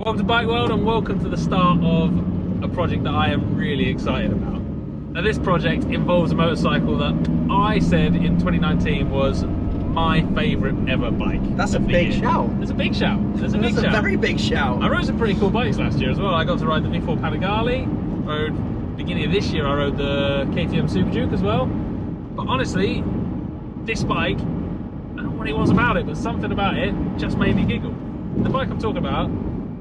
Welcome to Bike World and welcome to the start of a project that I am really excited about. Now this project involves a motorcycle that I said in 2019 was my favourite ever bike. That's a big shout. It's a big shout. It's a big shout. That's a very big shout. I rode some pretty cool bikes last year as well. I got to ride the V4 Panigale. Beginning of this year I rode the KTM Super Duke as well. But honestly, this bike, I don't know what it was about it, but something about it just made me giggle. The bike I'm talking about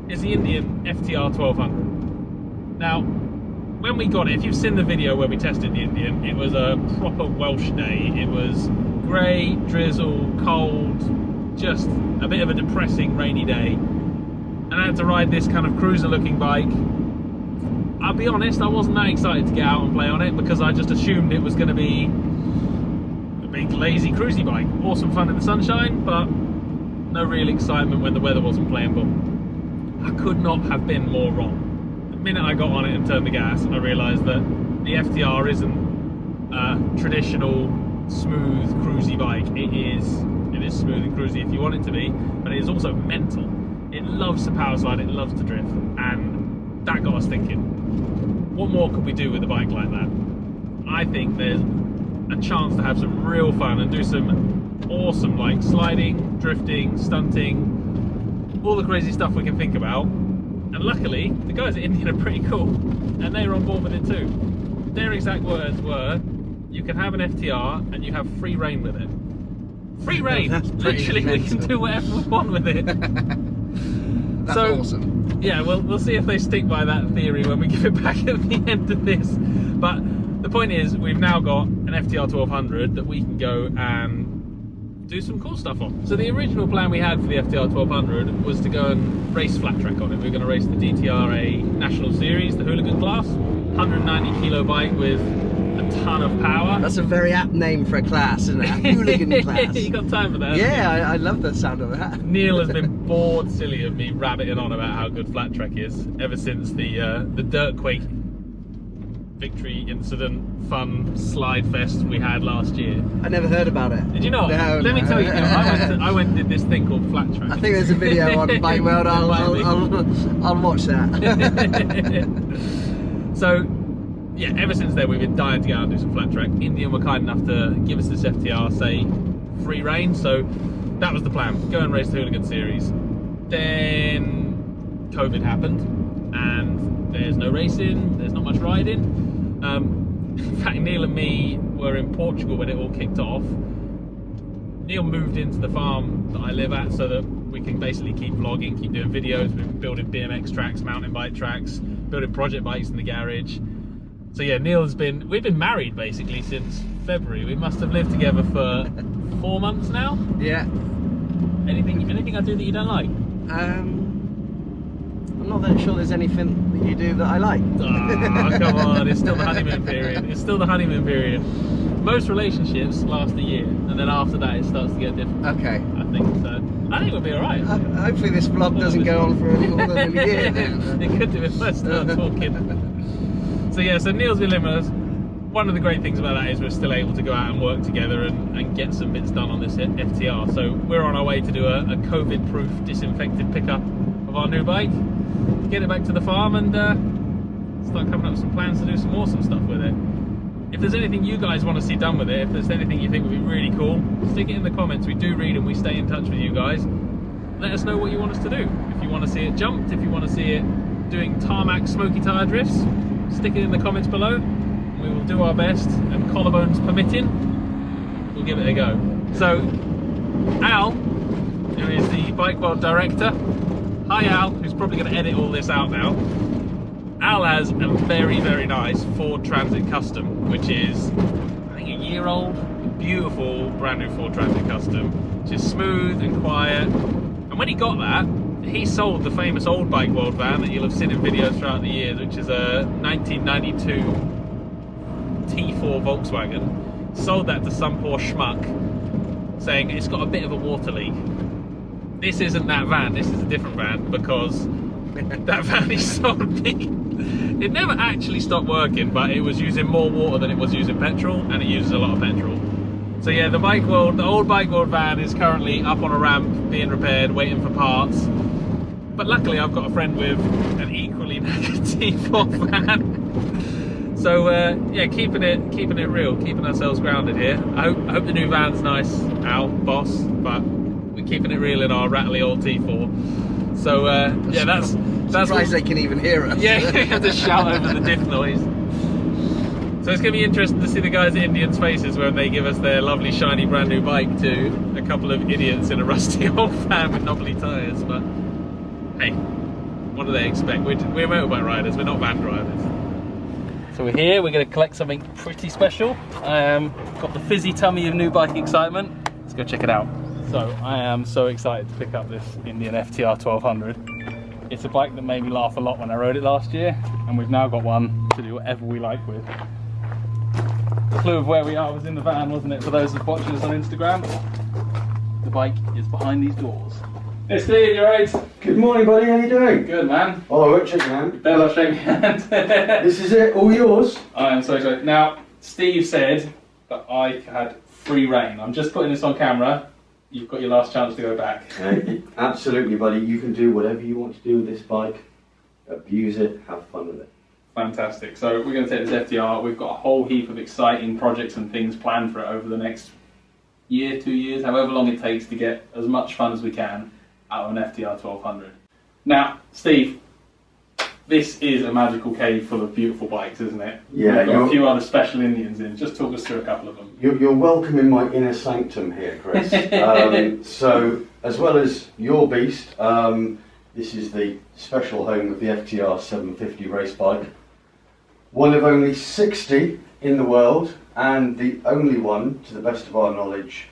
is the Indian FTR 1200. Now, when we got it, if you've seen the video where we tested the Indian, it was a proper Welsh day. It was grey, drizzle, cold, just a bit of a depressing rainy day. And I had to ride this kind of cruiser looking bike. I'll be honest, I wasn't that excited to get out and play on it because I just assumed it was going to be a big lazy cruisy bike. Awesome fun in the sunshine, but no real excitement when the weather wasn't playing ball. I could not have been more wrong. The minute I got on it and turned the gas, I realised that the FTR isn't a traditional smooth cruisy bike. It is smooth and cruisy if you want it to be, but it is also mental. It loves to power slide, it loves to drift, and that got us thinking, what more could we do with a bike like that? I think there's a chance to have some real fun and do some awesome like sliding, drifting, stunting, all the crazy stuff we can think about. And luckily the guys at Indian are pretty cool and they were on board with it too. Their exact words were, you can have an FTR and you have free reign with it. Free reign! Literally we can do whatever we want with it. That's awesome. Yeah, we'll see if they stick by that theory when we give it back at the end of this. But the point is, we've now got an FTR 1200 that we can go and do some cool stuff on. So the original plan we had for the FTR 1200 was to go and race flat track on it. We were going to race the DTRA National Series, the hooligan class, 190 kilo bike with a ton of power. That's a very apt name for a class, isn't it? A hooligan class. You got time for that? Yeah, I love the sound of that. Neil has been bored silly of me rabbiting on about how good flat track is ever since the Dirtquake victory incident fun slide fest we had last year. I never heard about it. Did you not? No, Let me tell you, I went and did this thing called flat track. I think there's a video on Bike World. I'll watch that. So yeah, ever since then we've been dying to get out and do some flat track. Indian were kind enough to give us this FTR, say, free reign, so that was the plan. Go and race the hooligan series. Then COVID happened and there's no racing, there's not much riding. In fact, Neil and me were in Portugal when it all kicked off. Neil moved into the farm that I live at so that we can basically keep vlogging, keep doing videos. We've been building BMX tracks, mountain bike tracks, building project bikes in the garage. So yeah, we've been married basically since February. We must have lived together for 4 months now. Yeah. Anything I do that you don't like? I'm not that sure there's anything that you do that I like. Oh, come on, it's still the honeymoon period. It's still the honeymoon period. Most relationships last a year, and then after that it starts to get different. Okay. I think so. I think we'll be alright. Hopefully this vlog doesn't go on for any more than a year then. It could do if I start talking. So yeah, so Neil's been living with us. One of the great things about that is we're still able to go out and work together and get some bits done on this FTR. So we're on our way to do a COVID-proof disinfected pickup of our new bike, get it back to the farm and start coming up with some plans to do some awesome stuff with it. If there's anything you guys want to see done with it, if there's anything you think would be really cool, stick it in the comments. We do read and we stay in touch with you guys. Let us know what you want us to do. If you want to see it jumped, if you want to see it doing tarmac smoky tyre drifts, stick it in the comments below. We will do our best, and collarbones permitting, we'll give it a go. So, Al, who is the Bike World director, hi Al, who's probably going to edit all this out now. Al has a very, very nice Ford Transit Custom, which is, I think, a year old, beautiful, brand new Ford Transit Custom, which is smooth and quiet. And when he got that, he sold the famous old Bike World van that you'll have seen in videos throughout the years, which is a 1992 T4 Volkswagen. Sold that to some poor schmuck, saying it's got a bit of a water leak. This isn't that van, this is a different van, because that van he sold me, it never actually stopped working, but it was using more water than it was using petrol, and it uses a lot of petrol. So yeah, the old Bike World van is currently up on a ramp, being repaired, waiting for parts. But luckily I've got a friend with an equally knackered T4 fan. So yeah, keeping it real, keeping ourselves grounded here. I hope the new van's nice, Al, boss, but we're keeping it real in our rattly old T4. So yeah, that's surprised they can even hear us. Yeah, you have to shout over the diff noise. So it's going to be interesting to see the guys at Indian's faces when they give us their lovely shiny brand new bike to a couple of idiots in a rusty old van with knobbly tyres. But hey, what do they expect? We're motorbike riders, we're not van drivers. So we're here, we're going to collect something pretty special. Got the fizzy tummy of new bike excitement. Let's go check it out. So I am so excited to pick up this Indian FTR 1200. It's a bike that made me laugh a lot when I rode it last year, and we've now got one to do whatever we like with. The clue of where we are was in the van, wasn't it, for those of watching us on Instagram? The bike is behind these doors. Hey Steve, you alright? Good morning, buddy. How you doing? Good, man. Oh, I won't shake your hand. Better not shake your hand. This is it, all yours. I am so excited. Now, Steve said that I had free reign. I'm just putting this on camera. You've got your last chance to go back. Absolutely, buddy. You can do whatever you want to do with this bike. Abuse it, have fun with it. Fantastic. So we're going to take this FTR. We've got a whole heap of exciting projects and things planned for it over the next year, 2 years, however long it takes to get as much fun as we can out of an FTR 1200. Now, Steve, this is a magical cave full of beautiful bikes, isn't it? Yeah. We've got a few other special Indians in. Just talk us through a couple of them. You're welcome in my inner sanctum here, Chris. So, as well as your beast, this is the special home of the FTR 750 race bike. One of only 60 in the world, and the only one, to the best of our knowledge,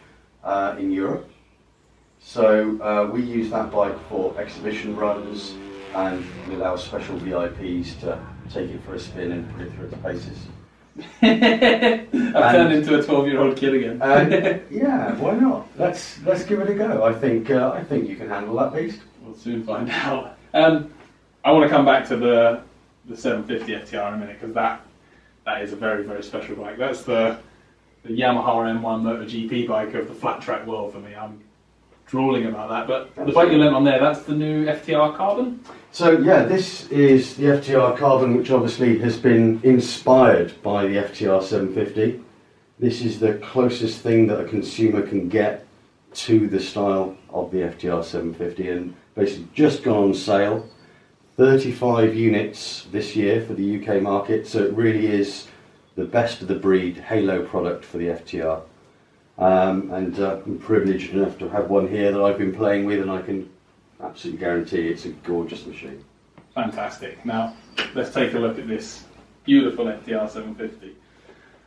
in Europe. So we use that bike for exhibition runs, and we allow special VIPs to take it for a spin and put it through its paces. I've turned into a 12-year-old kid again. Yeah, why not? Let's give it a go. I think you can handle that beast. We'll soon find out. I want to come back to the 750 FTR in a minute, because that is a very, very special bike. That's the Yamaha M1 MotoGP bike of the flat track world for me. I'm drooling about that. But the bike you lent on there, that's the new FTR Carbon? So yeah, this is the FTR Carbon, which obviously has been inspired by the FTR 750. This is the closest thing that a consumer can get to the style of the FTR 750, and basically just gone on sale. 35 units this year for the UK market, so it really is the best of the breed halo product for the FTR. I'm privileged enough to have one here that I've been playing with, and I can absolutely guarantee it's a gorgeous machine. Fantastic. Now, let's take a look at this beautiful FTR 750.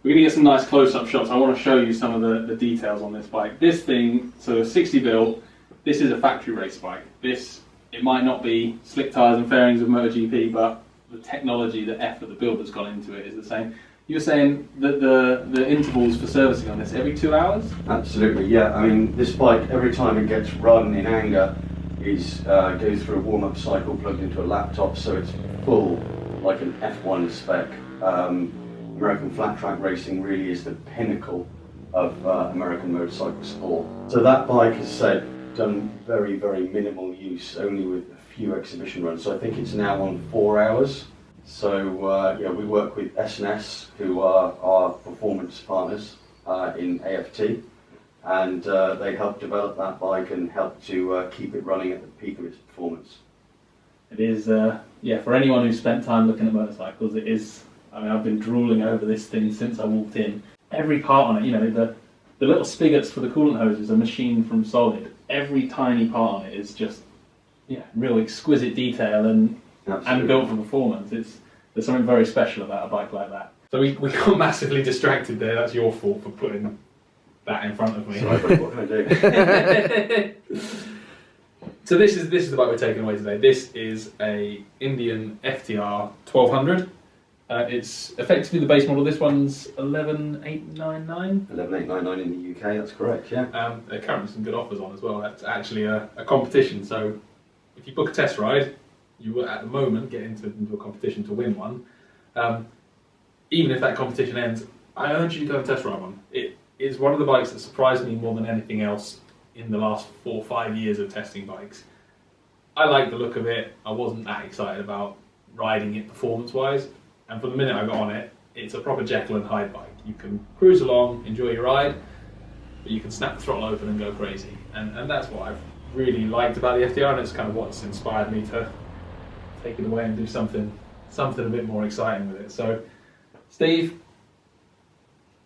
We're going to get some nice close-up shots. I want to show you some of the details on this bike. This thing, so 60 built, this is a factory race bike. It might not be slick tyres and fairings of MotoGP, but the technology, the effort, the build that's gone into it is the same. You were saying that the intervals for servicing on this every 2 hours? Absolutely, yeah. I mean, this bike, every time it gets run in anger, goes through a warm-up cycle plugged into a laptop, so it's full, like an F1 spec. American flat track racing really is the pinnacle of American motorcycle sport. So that bike, as said, done very, very minimal use, only with a few exhibition runs. So I think it's now on 4 hours. So yeah, we work with S&S, who are our performance partners in AFT, and they help develop that bike and help to keep it running at the peak of its performance. It is, yeah, for anyone who's spent time looking at motorcycles, it is. I mean, I've been drooling over this thing since I walked in. Every part on it, you know, the little spigots for the coolant hoses are machined from solid. Every tiny part on it is just, yeah, real exquisite detail and built for performance. There's something very special about a bike like that. So we got massively distracted there. That's your fault for putting that in front of me. Sorry, but what can I do? So this is the bike we're taking away today. This is a Indian FTR 1200. It's effectively the base model. This one's 11899. 11899 in the UK, that's correct, yeah. There are currently some good offers on as well. That's actually a competition. So if you book a test ride, you will at the moment get into a competition to win one. Even if that competition ends, I urge you to go and test ride one. It is one of the bikes that surprised me more than anything else in the last 4 or 5 years of testing bikes. I like the look of it. I wasn't that excited about riding it performance-wise, and from the minute I got on it, it's a proper Jekyll and Hyde bike. You can cruise along, enjoy your ride, but you can snap the throttle open and go crazy. And that's what I've really liked about the FTR, and it's kind of what's inspired me to take it away and do something a bit more exciting with it. So, Steve,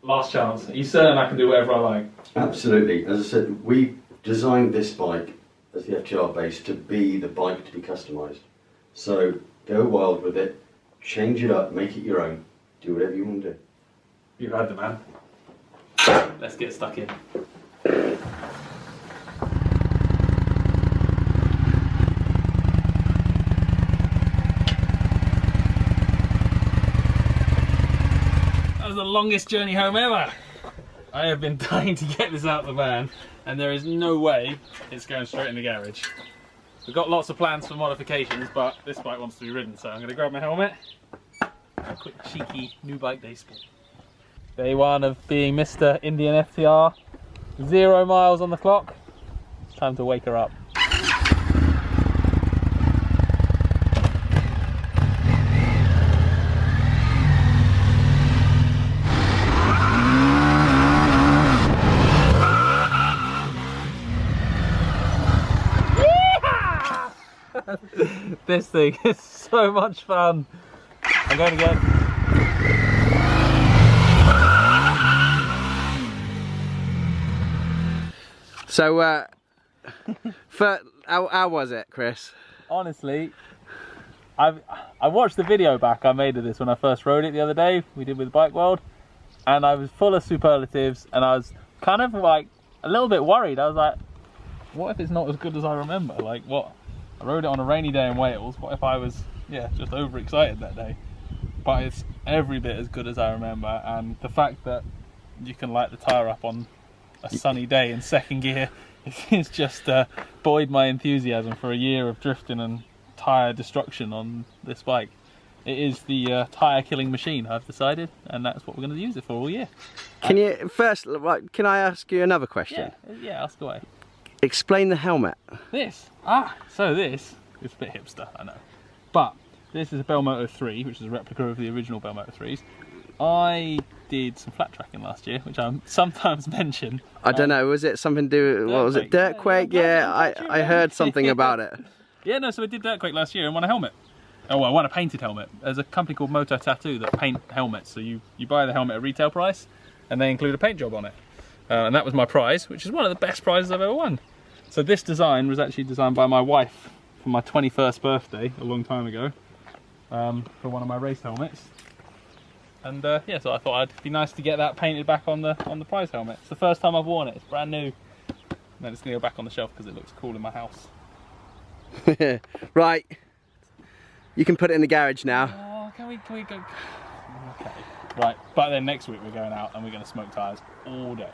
last chance. Are you certain I can do whatever I like? Absolutely. As I said, we designed this bike as the FTR base to be the bike to be customised. So go wild with it, change it up, make it your own, do whatever you want to do. You've had the man. Let's get stuck in. That was the longest journey home ever. I have been dying to get this out of the van, and there is no way it's going straight in the garage. We've got lots of plans for modifications, but this bike wants to be ridden, so I'm going to grab my helmet. A quick cheeky new bike day sport. Day one of being Mr. Indian FTR. 0 miles on the clock. Time to wake her up. This thing is so much fun. I'm going again. So, how was it, Chris? Honestly, I watched the video back I made of this when I first rode it the other day. We did with Bike World, and I was full of superlatives, and I was kind of like a little bit worried. I was like, what if it's not as good as I remember? Like, what? I rode it on a rainy day in Wales. What if I was, just overexcited that day? But it's every bit as good as I remember, and the fact that you can light the tyre up on a sunny day in second gear is just buoyed my enthusiasm for a year of drifting and tyre destruction on this bike. It is the tyre killing machine, I've decided, and that's what we're going to use it for all year. Can you first? Can I ask you another question? Yeah, ask away. Explain the helmet. So this is a bit hipster, I know, but this is a Belmoto 3, which is a replica of the original Belmoto 3s. I did some flat tracking last year, which I sometimes mention. I don't know, was it something to do, what was it, Dirtquake? Yeah, I heard something about it. Yeah, no, so I did Dirtquake last year and won a helmet. Oh, well, I won a painted helmet. There's a company called Moto Tattoo that paint helmets, so you buy the helmet at retail price and they include a paint job on it. And that was my prize, which is one of the best prizes I've ever won. So this design was actually designed by my wife for my 21st birthday a long time ago, for one of my race helmets. And yeah, so I thought it'd be nice to get that painted back on the prize helmet. It's the first time I've worn it. It's brand new. And then it's gonna go back on the shelf because it looks cool in my house. Right, you can put it in the garage now. Oh, can we go? Okay. Right, but then next week we're going out and we're gonna smoke tyres all day.